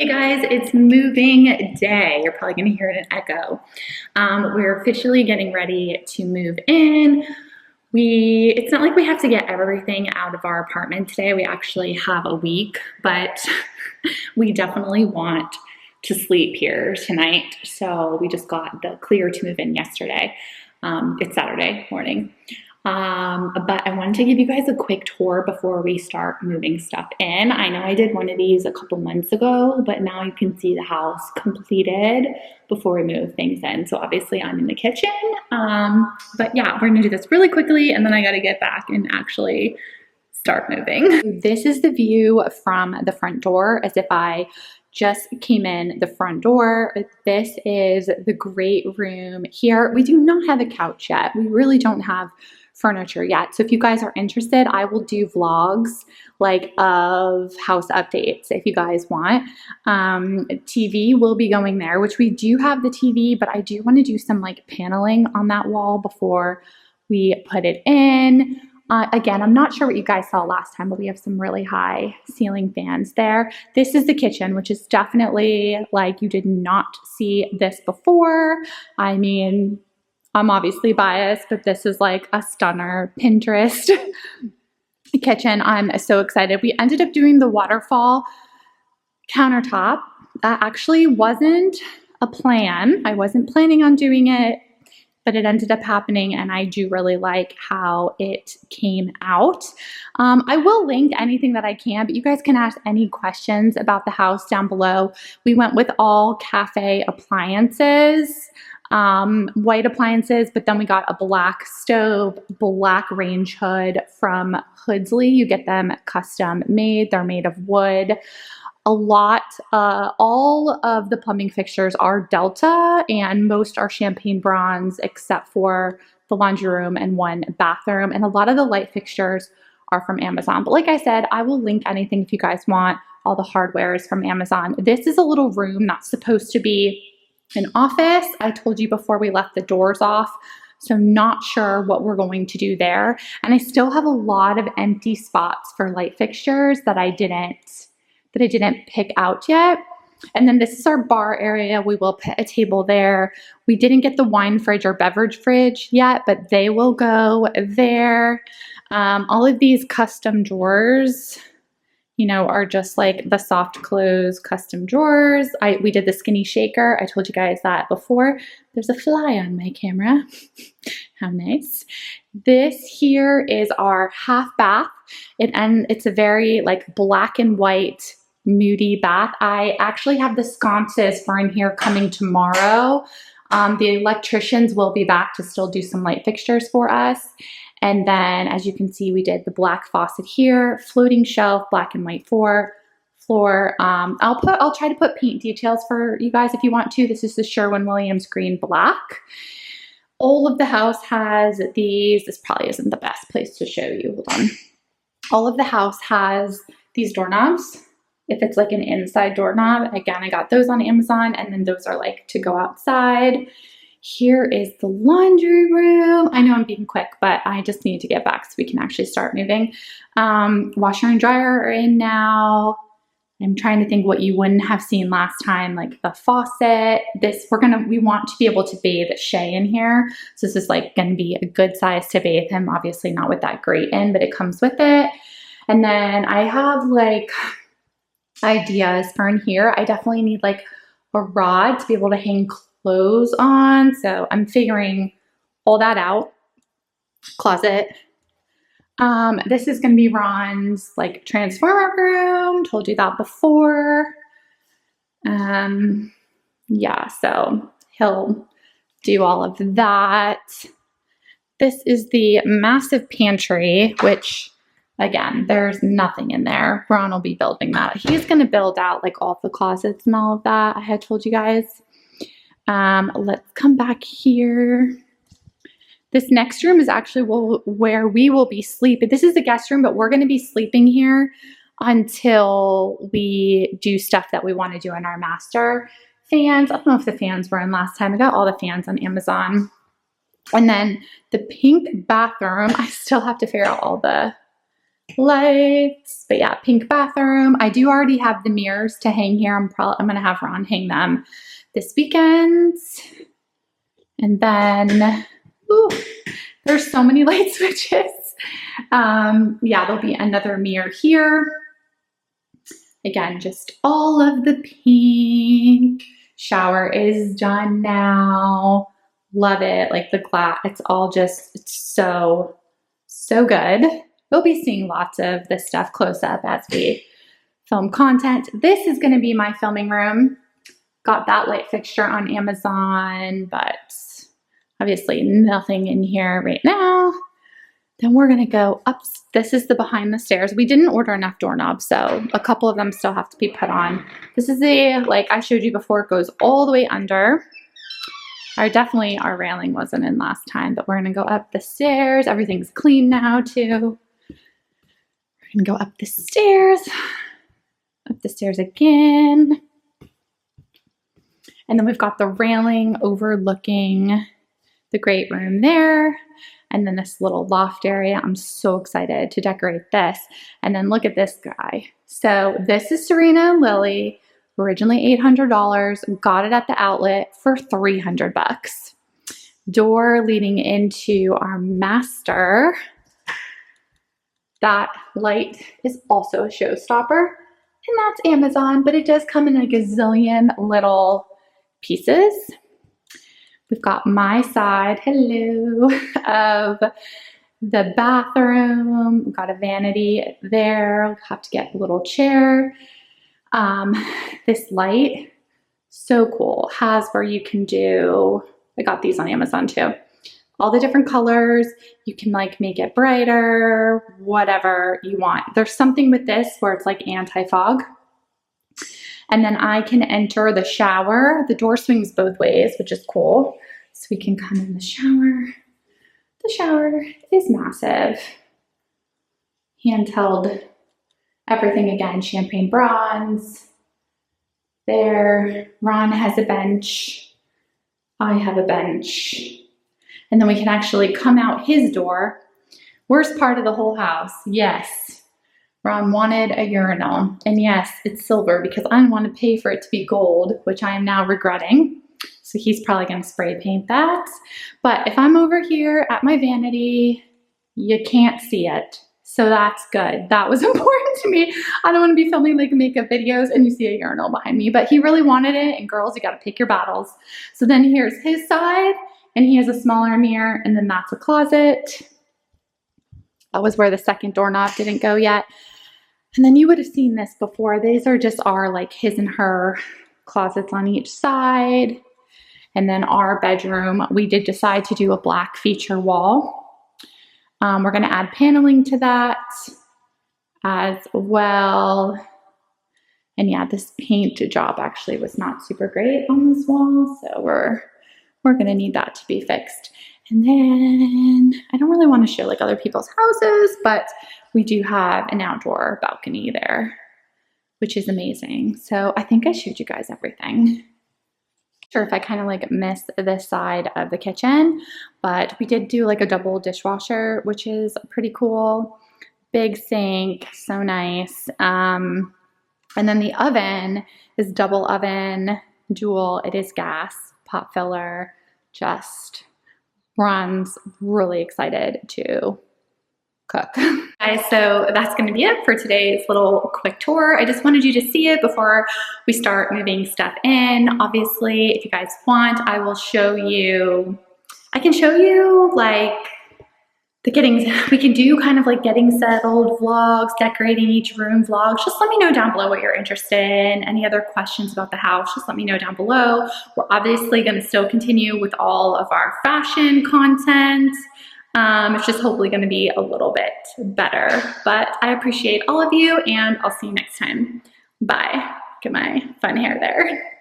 Hey guys, it's moving day. You're probably going to hear an echo. We're officially getting ready to move in. It's not like we have to get everything out of our apartment today. We actually have a week, but we definitely want to sleep here tonight. So we just got the clear to move in yesterday. It's Saturday morning. But I wanted to give you guys a quick tour before we start moving stuff in. I know I did one of these a couple months ago, but now you can see the house completed before we move things in. So obviously I'm in the kitchen. But yeah, we're gonna do this really quickly and then I gotta get back and actually start moving. This is the view from the front door as if I just came in the front door. This is the great room here. We do not have a couch yet. We really don't have furniture yet. So if you guys are interested, I will do vlogs like of house updates if you guys want. TV will be going there, which we do have the TV, but I do want to do some like paneling on that wall before we put it in. Again, I'm not sure what you guys saw last time, but we have some really high ceiling fans there. This is the kitchen, which is definitely like you did not see this before. I mean, I'm obviously biased, but this is like a stunner Pinterest kitchen. I'm so excited. We ended up doing the waterfall countertop. That actually wasn't a plan. I wasn't planning on doing it, but it ended up happening and I do really like how it came out. I will link anything that I can, but you guys can ask any questions about the house down below. We went with all cafe appliances, white appliances, but then we got a black stove, black range hood from Hoodsley. You get them custom made. They're made of wood. All of the plumbing fixtures are Delta and most are champagne bronze except for the laundry room and one bathroom. And a lot of the light fixtures are from Amazon. But like I said, I will link anything if you guys want. All the hardware is from Amazon. This is a little room that's supposed to be an office. I told you before we left the doors off. So not sure what we're going to do there. And I still have a lot of empty spots for light fixtures that I didn't pick out yet. And then this is our bar area. We will put a table there. We didn't get the wine fridge or beverage fridge yet, but they will go there. All of these custom drawers, you know, are just like the soft close custom drawers. We did the skinny shaker. I told you guys that before. There's a fly on my camera. How nice. This here is our half bath. It's a very like black and white moody bath. I actually have the sconces for in here coming tomorrow. The electricians will be back to still do some light fixtures for us. And then as you can see, we did the black faucet here, floating shelf, black and white floor. I'll try to put paint details for you guys if you want to. This is the Sherwin-Williams GREENBLACK. All of the house has these. This probably isn't the best place to show you. Hold on. All of the house has these doorknobs. If it's like an inside doorknob, again, I got those on Amazon, and then those are like to go outside. Here is the laundry room. I know I'm being quick, but I just need to get back so we can actually start moving. Washer and dryer are in now. I'm trying to think what you wouldn't have seen last time, like the faucet. We want to be able to bathe Shay in here. So this is like gonna be a good size to bathe him. Obviously not with that grate in, but it comes with it. And then I have like ideas for in here. I definitely need like a rod to be able to hang clothes on. So I'm figuring all that out. Closet. This is going to be Ron's like transformer room. Told you that before. Yeah, so he'll do all of that. This is the massive pantry, which again, there's nothing in there. Ron will be building that. He's going to build out like all the closets and all of that. I had told you guys. Let's come back here. This next room is actually where we will be sleeping. This is the guest room, but we're going to be sleeping here until we do stuff that we want to do in our master. Fans. I don't know if the fans were in last time. I got all the fans on Amazon. And then the pink bathroom. I still have to figure out all the lights. But yeah, pink bathroom. I do already have the mirrors to hang here. I'm gonna have Ron hang them this weekend. And then, ooh, there's so many light switches. Yeah, there'll be another mirror here. Again, just all of the pink. Shower is done now. Love it. Like the glass, it's all just, it's so good. We'll be seeing lots of this stuff close up as we film content. This is going to be my filming room. Got that light fixture on Amazon, but obviously nothing in here right now. Then we're going to go up. This is the behind the stairs. We didn't order enough doorknobs, so a couple of them still have to be put on. This is the, like I showed you before, it goes all the way under. Definitely our railing wasn't in last time, but we're going to go up the stairs. Everything's clean now too. We're going to go up the stairs again. And then we've got the railing overlooking the great room there. And then this little loft area. I'm so excited to decorate this. And then look at this guy. So this is Serena and Lily. Originally $800, got it at the outlet for $300 bucks. Door leading into our master. That light is also a showstopper, and that's Amazon, but it does come in a gazillion little pieces. We've got my side, hello, of the bathroom. We've got a vanity there. We'll have to get a little chair. This light, so cool, has where you can do, I got these on Amazon too, all the different colors. You can like make it brighter, whatever you want. There's something with this where it's like anti-fog. And then I can enter the shower. The door swings both ways, which is cool. So we can come in the shower. The shower is massive. Handheld everything again, champagne bronze. There, Ron has a bench. I have a bench. And then we can actually come out his door. Worst part of the whole house, yes. Ron wanted a urinal. And yes, it's silver because I didn't want to pay for it to be gold, which I am now regretting. So he's probably going to spray paint that. But if I'm over here at my vanity, you can't see it. So that's good. That was important to me. I don't want to be filming like makeup videos and you see a urinal behind me, but he really wanted it. And girls, you got to pick your battles. So then here's his side and he has a smaller mirror and then that's a closet. That was where the second doorknob didn't go yet. And then you would have seen this before. These are just our like his and her closets on each side. And then our bedroom, we did decide to do a black feature wall. We're going to add paneling to that as well. And yeah, this paint job actually was not super great on this wall. So we're going to need that to be fixed. And then I don't really want to show like other people's houses, but we do have an outdoor balcony there, which is amazing. So I think I showed you guys everything. Sure if I kind of like miss this side of the kitchen, but we did do like a double dishwasher, which is pretty cool. Big sink, so nice. And then the oven is double oven, dual. It is gas, pot filler, just Ron's really excited to cook. Guys, so that's going to be it for today's little quick tour. I just wanted you to see it before we start moving stuff in. Obviously, if you guys want, I will show you, I can show you like the we can do kind of like getting settled vlogs, decorating each room vlogs. Just let me know down below what you're interested in. Any other questions about the house, just let me know down below. We're obviously going to still continue with all of our fashion content. It's just hopefully going to be a little bit better, but I appreciate all of you and I'll see you next time. Bye. Get my fun hair there.